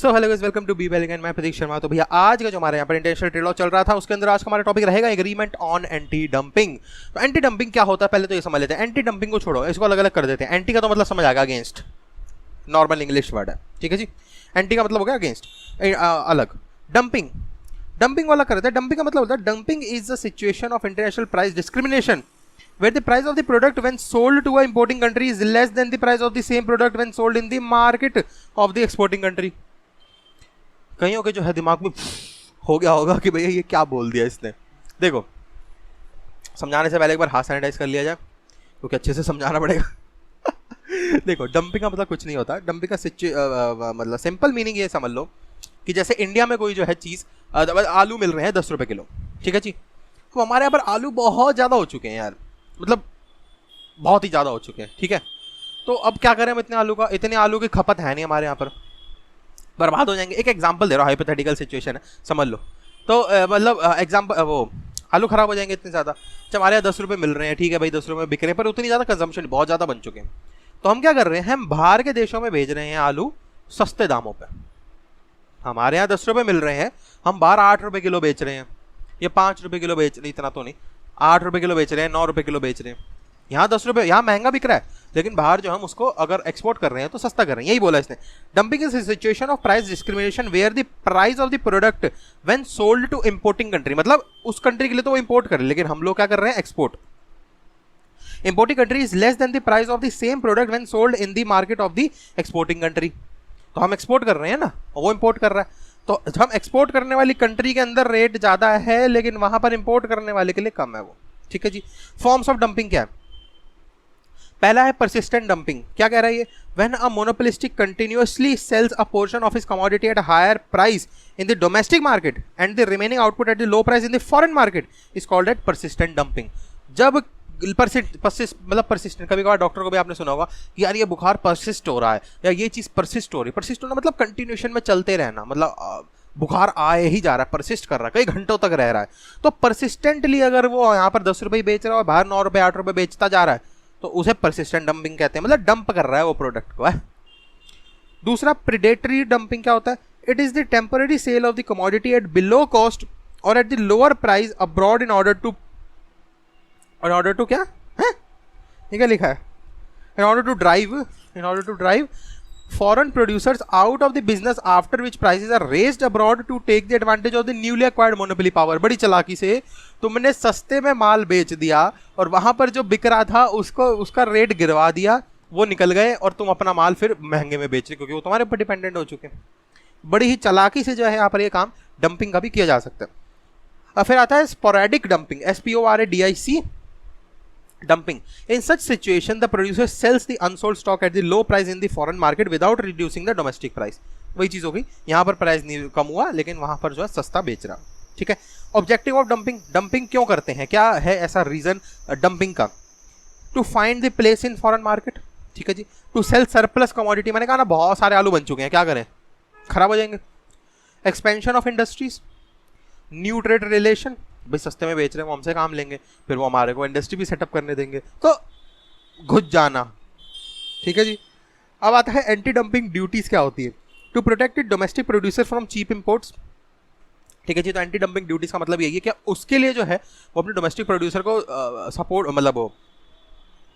So hello guys, welcome to be well again. मैं प्रतीक शर्मा। तो भैया आज का जो हमारे यहाँ पर इंटरनेशनल ट्रेड लॉ चल रहा था उसके अंदर आज का हमारा टॉपिक रहेगा एग्रीमेंट ऑन एंटी डंपिंग। तो एंटी डंपिंग क्या होता है पहले तो ये समझ लेते हैं। एंटी डंपिंग को छोड़ो, इसको अलग अलग कर देते हैं। एंटी का तो मतलब समझ आएगा अगेंस्ट, नॉर्मल इंग्लिश वर्ड है, ठीक है जी। एंटी का मतलब हो गया अगेंस्ट, अलग। डंपिंग, डंपिंग वाला कर देते हैं। डंपिंग का मतलब होता है dumping is the situation of international price discrimination where the price of the product when sold to a importing country is less than the price of the same product when sold in the market of the exporting country। कईयों के जो है दिमाग में हो गया होगा कि भैया ये क्या बोल दिया इसने। देखो, समझाने से पहले एक बार हाथ सैनिटाइज कर लिया जाए क्योंकि अच्छे से समझाना पड़ेगा। देखो, डंपिंग का मतलब कुछ नहीं होता। डंपिंग का मतलब सिंपल मीनिंग ये समझ लो कि जैसे इंडिया में कोई जो है चीज़, आलू मिल रहे हैं 10 रुपये किलो, ठीक है जी। तो हमारे यहाँ पर आलू बहुत ज़्यादा हो चुके हैं यार, मतलब बहुत ही ज़्यादा हो चुके हैं, ठीक है। तो अब क्या करें हम, इतने आलू की खपत है नहीं हमारे यहाँ पर, बर्बाद हो जाएंगे। एक एग्जांपल दे रहा हूँ, हाइपोथेटिकल सिचुएशन है, समझ लो। तो मतलब एग्जांपल, वो आलू खराब हो जाएंगे इतने ज़्यादा। जब हमारे यहाँ 10 रुपये मिल रहे हैं, ठीक है भाई, 10 रुपये बिक रहे हैं, पर उतनी ज़्यादा कंजम्पशन बहुत ज़्यादा बन चुके हैं। तो हम क्या कर रहे हैं, हम बाहर के देशों में भेज रहे हैं आलू सस्ते दामों पर। हमारे यहाँ 10 रुपये मिल रहे हैं, हम बाहर 8 रुपये किलो बेच रहे हैं, ये 5 रुपये किलो बेच रहे, इतना तो नहीं, 8 रुपये किलो बेच रहे हैं, 9 रुपये किलो बेच रहे हैं। यहाँ 10 रुपये, यहाँ महंगा बिक रहा है, लेकिन बाहर जो हम उसको अगर एक्सपोर्ट कर रहे हैं तो सस्ता कर रहे हैं। यही बोला इसने। Dumping is situation of price discrimination where the price of the product when sold to importing country, मतलब उस कंट्री के लिए तो वो इंपोर्ट कर रहे हैं, लेकिन हम लोग क्या कर रहे हैं, export. Importing country is less than the price of the same product when sold in the market of the exporting country. तो हम एक्सपोर्ट कर रहे हैं ना, वो इंपोर्ट कर रहा है। तो हम एक्सपोर्ट करने वाली कंट्री के अंदर रेट ज़्यादा है, लेकिन वहां पर इंपोर्ट करने वाले के लिए कम है वो, ठीक है जी। फॉर्म्स ऑफ डंपिंग क्या है? पहला है परसिस्टेंट डंपिंग। क्या कह रहा है ये? When a monopolistic continuously sells a portion of his commodity at higher price in the domestic market and the remaining output at the low price in the foreign market is called at persistent dumping. जब persistent, कभी कभार doctor को भी आपने सुना होगा कि यार ये बुखार परसिस्ट हो रहा है या ये चीज़ परसिस्ट हो रही है। परसिस्ट होना मतलब कंटिन्यूएशन में चलते रहना, मतलब बुखार आए ही जा रहा है, परसिस्ट कर रहा है, कई घंटों तक रह रहा है। तो परसिस्टेंटली अगर वो यहाँ पर 10 रुपये बेच रहा है और बाहर 9 रुपये 8 रुपये बेचता जा रहा है तो उसे परसिस्टेंट डंपिंग कहते हैं, मतलब डंप कर रहा है वो प्रोडक्ट को है। दूसरा प्रेडेटरी डंपिंग क्या होता है? It is the temporary sale of the commodity at below cost और at the lower price abroad in order to क्या है, ये क्या लिखा है? In order to drive foreign producers out of the business after which prices are raised abroad to take the advantage of the newly acquired monopoly power। बड़ी चालाकी से तुमने सस्ते में माल बेच दिया और वहां पर जो बिक रहा था उसका रेट गिरवा दिया, वो निकल गए और तुम अपना माल फिर महंगे में बेच रहे क्योंकि वो तुम्हारे ऊपर डिपेंडेंट हो चुके हैं। बड़ी ही चालाकी से जो है यहाँ पर ये काम डंपिंग का भी किया जा सकता है। और फिर आता है sporadic dumping, SPORADIC dumping। In such situation the producer sells the unsold stock at the low price in the foreign market without reducing the domestic price। वही चीज होगी, यहाँ पर प्राइस नहीं कम हुआ लेकिन वहां पर जो है सस्ता बेच रहा, ठीक है। ऑब्जेक्टिव ऑफ डंपिंग, डंपिंग क्यों करते हैं, क्या है ऐसा रीजन डंपिंग का? To find the place in foreign market, ठीक है जी। टू सेल सरप्लस कमोडिटी, मैंने कहा ना बहुत सारे आलू बन चुके हैं, क्या करें, खराब हो जाएंगे। Expansion of industries, new trade relation, भाई सस्ते में बेच रहे हैं वो हमसे काम लेंगे, फिर वो हमारे को इंडस्ट्री भी सेटअप करने देंगे, तो घुस जाना, ठीक है जी। अब आता है एंटी डंपिंग ड्यूटीज क्या होती है? To protect domestic producer from cheap imports, ठीक है जी। तो एंटी डंपिंग ड्यूटीज का मतलब यही है कि उसके लिए जो है वो अपने डोमेस्टिक प्रोड्यूसर को सपोर्ट, मतलब वो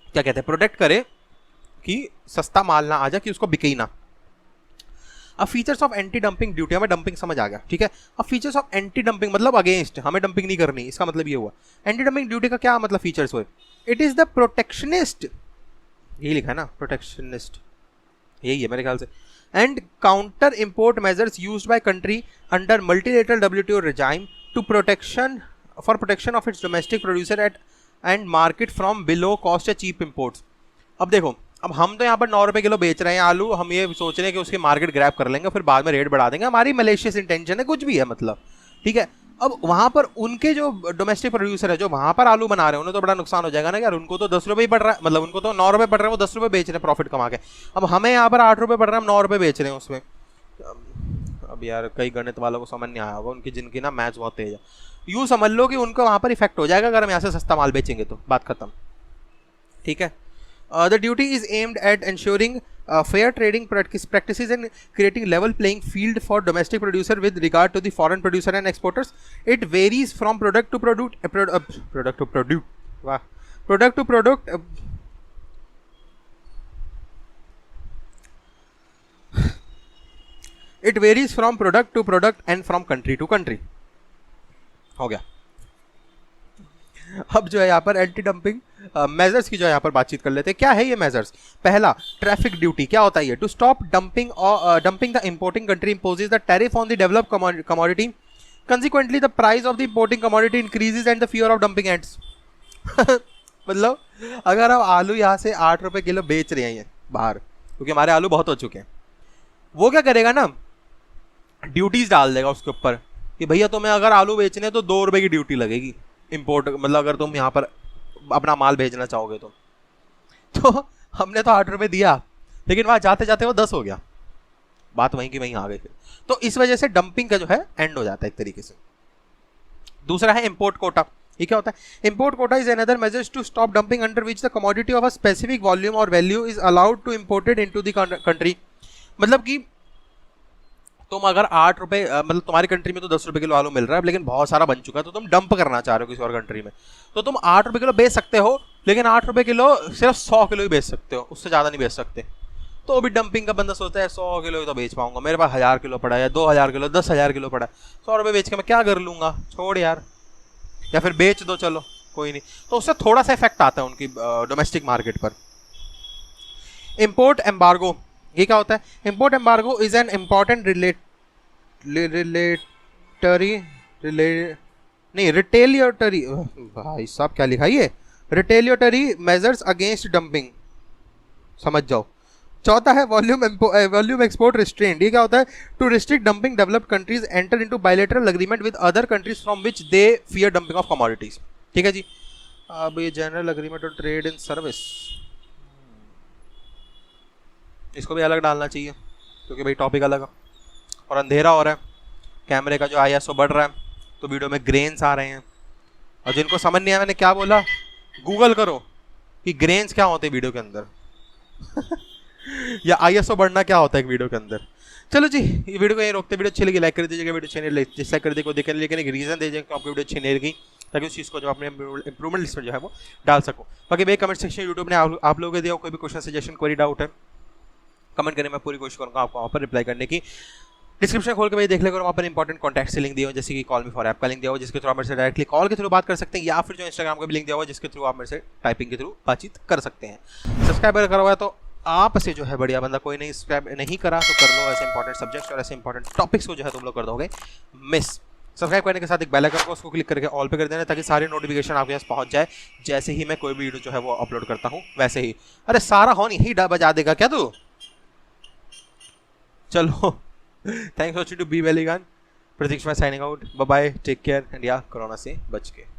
क्या कहते हैं, प्रोटेक्ट करे कि सस्ता माल ना आ जाए, कि उसको बिके ही ना। अब features of anti dumping duty, हमें डंपिंग समझ आ गया, ठीक है। अब फीचर्स ऑफ एंटी डंपिंग मतलब अगेंस्ट, हमें डंपिंग नहीं करनी, इसका मतलब ये हुआ। एंटी डंपिंग ड्यूटी का क्या मतलब फीचर्स हुए? इट इज द प्रोटेक्शनिस्ट, यही लिखा है ना, प्रोटेक्शनिस्ट, यही है मेरे ख्याल से। And counter import measures used by country under multilateral WTO regime to protection of its domestic producer at and market from below cost या चीप इंपोर्ट्स। अब देखो, अब हम तो यहाँ पर 9 रुपये किलो बेच रहे हैं आलू, हम ये सोच रहे हैं कि उसकी मार्केट ग्रैब कर लेंगे, फिर बाद में रेट बढ़ा देंगे, हमारी मलेशियस इंटेंशन है, कुछ भी है मतलब, ठीक है। अब वहाँ पर उनके जो डोमेस्टिक प्रोड्यूसर है जो वहाँ पर आलू बना रहे हैं, उन्हें तो बड़ा नुकसान हो जाएगा ना यार, उनको तो 10 रुपये ही पड़ रहा है, मतलब उनको तो 9 रुपये पड़ रहे हैं, वो 10 रुपये बेच रहे हैं प्रॉफिट कमा के। अब हमें यहाँ पर 8 रुपये पड़ रहे हैं, हम 9 रुपये बेच रहे हैं उसमें। अब यार कई गणित वालों को समझ नहीं आया होगा, उनकी जिनकी ना मैथ्स बहुत तेज है, यूँ समझ लो कि उनको वहाँ पर इफेक्ट हो जाएगा अगर हम यहाँ से सस्ता माल बेचेंगे तो, बात खत्म, ठीक है। The duty is aimed at ensuring fair trading practices and creating level playing field for domestic producer with regard to the foreign producer and exporters. It varies from product to product, product to product, wow. Product to product. It varies from product to product and from country to country. हो गया. अब जो है यहाँ पर anti dumping measures की जो है यहाँ पर बातचीत कर लेते हैं. क्या है ये मेजर्स? पहला, ट्रैफिक ड्यूटी. क्या होता है ये? To stop dumping the importing country imposes the tariff on the developed commodity. Consequently the price of the importing commodity increases and the fear of dumping ends. मतलब अगर हम आलू यहाँ से 8 रुपए किलो बेच रहे हैं बाहर, क्योंकि हमारे आलू बहुत हो चुके हैं, वो क्या करेगा ना, ड्यूटीज डाल देगा उसके ऊपर कि भैया तुम्हें अगर आलू बेचने तो 2 रुपए की ड्यूटी लगेगी इंपोर्ट, मतलब अगर तुम यहाँ पर अपना माल भेजना चाहोगे तो हमने तो 8 रुपए दिया, लेकिन वहां जाते जाते वो 10 हो गया. बात वहीं की वहीं आ गई फिर. तो इस वजह से डंपिंग का जो है एंड हो जाता है एक तरीके से. दूसरा है इंपोर्ट कोटा. ये क्या होता है? Import quota is another measures to stop dumping under which the commodity of a specific volume और value is allowed to imported into the country. मतलब कि तुम अगर 8 रुपए, मतलब तुम्हारी कंट्री में तो 10 रुपए किलो आलू मिल रहा है, लेकिन बहुत सारा बन चुका है, तो तुम डंप करना चाह रहे हो किसी और कंट्री में, तो तुम 8 रुपए किलो बेच सकते हो, लेकिन 8 रुपए किलो सिर्फ 100 किलो ही बेच सकते हो, उससे ज़्यादा नहीं बेच सकते. तो भी डंपिंग का बंदा सोचता है 100 किलो ही तो बेच पाऊंगा, मेरे पास 1000 किलो पड़ा है या 2000 किलो 10,000 किलो पड़ा है, 100 रुपये बेच के मैं क्या कर लूँगा, छोड़ यार, या फिर बेच दो, चलो कोई नहीं. तो उससे थोड़ा सा इफेक्ट आता है उनकी डोमेस्टिक मार्केट पर. Import embargo. ये क्या होता है? Import embargo is an important retaliatory, भाई साहब क्या लिखा ये, रिटेलिएटरी मेजर्स अगेंस्ट डंपिंग. समझ जाओ. चौथा है वॉल्यूम एक्सपोर्ट रिस्ट्रेंट. ये क्या होता है? To restrict dumping developed countries enter into bilateral agreement with other countries from which they fear dumping of commodities. ठीक है जी. अब ये general agreement on trade in service, इसको भी अलग डालना चाहिए क्योंकि भाई टॉपिक अलग है और अंधेरा हो रहा है, कैमरे का जो ISO बढ़ रहा है, तो वीडियो में ग्रेन्स आ रहे हैं. और जिनको समझ नहीं आया मैंने क्या बोला, गूगल करो कि ग्रेन्स क्या होते हैं वीडियो के अंदर या ISO बढ़ना क्या होता है एक वीडियो के अंदर. चलो जी, ये वीडियो को यहीं रोकते. वीडियो अच्छी लगी लाइक कर दीजिएगा, वीडियो अच्छी नहीं डिसलाइक कर दीजिएगा, देखने लेकिन एक रीजन दीजिएगा कि आपको वीडियो अच्छी नहीं लगी, ताकि उस चीज़ को जो अपने इंप्रूवमेंट लिस्ट में जो है वो डाल सको. बाकी भाई कमेंट सेक्शन यूट्यूब ने आप लोगों को दिया, कोई भी क्वेश्चन सजेशन कोई डाउट है कमेंट करें, मैं पूरी कोशिश करूँगा आपको वहाँ पर रिप्लाई करने की. डिस्क्रिप्शन खोल के भाई देख लेकर वहाँ पर इंपॉर्टेंट कॉन्टैक्ट से लिंक दिया हो, जैसे कि कॉल मी फॉर ऐप का लिंक दिया हो, जिसके थ्रू आप मेरे से डायरेक्टली कॉल के थ्रू बात कर सकते हैं, या फिर जो इंस्टाग्राम का भी लिंक दिया हुआ जिसके थ्रू आप मेरे से टाइपिंग के थ्रू बातचीत कर सकते हैं. सब्सक्राइब करा हुआ है तो आप से जो है बढ़िया बंदा कोई नहीं सब्सक्राइब नहीं करा तो कर लो. ऐसे इंपॉर्टेंट सब्जेक्ट्स और ऐसे इंपॉर्टेंट टॉपिक्स को जो है तुम लोग कर दोगे मिस. सब्सक्राइब करने के साथ एक बेल आइकन को उसको क्लिक करके ऑल पे कर देना, ताकि सारी नोटिफिकेशन आपके पास पहुंच जाए जैसे ही मैं कोई भी वीडियो जो है वो अपलोड करता हूँ वैसे ही. अरे सारा हॉर्न यही बजा देगा क्या तू? चलो, thanks for watching to be वेलिगन. Pratiksha signing out. Bye bye, take care and या कोरोना से बच के.